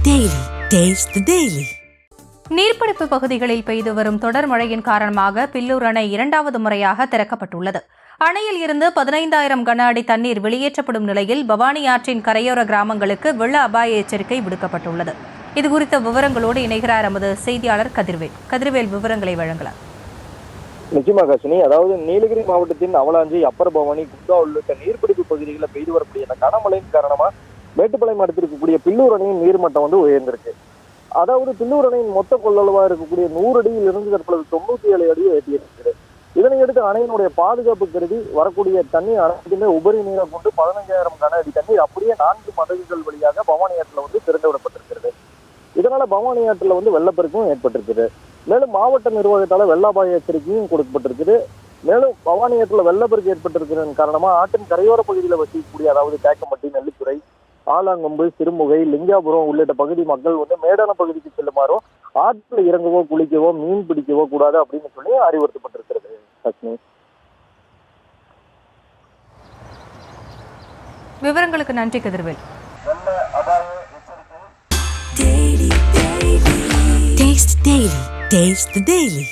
Taste the Daily. நீர்பிடிப்பு பகுதிகளில் பெய்து வரும் தொடர் மழையின் காரணமாக பில்லூர் அணை இரண்டாவது முறையாக திறக்கப்பட்டுள்ளது. அணையில் இருந்து 15,000 கன அடி தண்ணீர் வெளியேற்றப்படும் நிலையில் பவானி ஆற்றின் கரையோர கிராமங்களுக்கு வெள்ள அபாய எச்சரிக்கை விடுக்கப்பட்டுள்ளது. இதுகுறித்த விவரங்களோடு இணைகிறார் எமது செய்தியாளர் கதிர்வேல் விவரங்களை வழங்கலாம். நிச்சயமாக காசினி, அதாவது நீலகிரி மாவட்டத்தின் அவலாஞ்சி, அப்பர் பவானி, குந்தா உள்ளிட்ட நீர்பிடிப்பு பகுதிகளில் பெய்து வரக்கூடிய இந்த கனமழையின் காரணமா மேட்டுப்பாளையம் அடுத்து இருக்கக்கூடிய பில்லூர் அணையின் நீர்மட்டம் உயர்ந்திருக்கு. அதாவது பில்லூர் அணையின் மொத்த கொள்ளளவா இருக்கக்கூடிய 100 அடியில் இருந்து தற்பொழுது 97 அடியை எட்டியிருக்கிறது. இதனையடுத்து அணையினுடைய பாதுகாப்பு கருதி வரக்கூடிய தண்ணீர் அனைத்துமே உபரி நீரை கொண்டு 15,000 கன அடி தண்ணீர் அப்படியே 4 மதகுகள் வழியாக பவானி ஆற்றில் திறந்து விடப்பட்டிருக்கிறது. இதனால பவானி ஆற்றில் வெள்ளப்பெருக்கும் ஏற்பட்டிருக்குது. மேலும் மாவட்ட நிர்வாகத்தால வெள்ள அபாய எச்சரிக்கையும் கொடுக்கப்பட்டிருக்குது. மேலும் பவானி ஆற்றில் வெள்ளப்பெருக்கு ஏற்பட்டிருக்கிறதன் காரணமா ஆற்றின் கரையோர பகுதியில் வசிக்கக்கூடிய, அதாவது தேக்கம்பட்டி, நெல்லித்துறை, ஆலாங்கொம்பு, சிறுமுகை, லிங்காபுரம் உள்ளிட்ட பகுதி மக்கள் மேடான பகுதிக்கு செல்லுமாறும், ஆற்றில் இறங்கவோ குளிக்கவோ மீன் பிடிக்கவோ கூடாது அப்படின்னு சொல்லி அறிவுறுத்தப்பட்டிருக்கிறது. லட்சுமி, விவரங்களுக்கு நன்றி கதிர்வேல். Taste the Daily.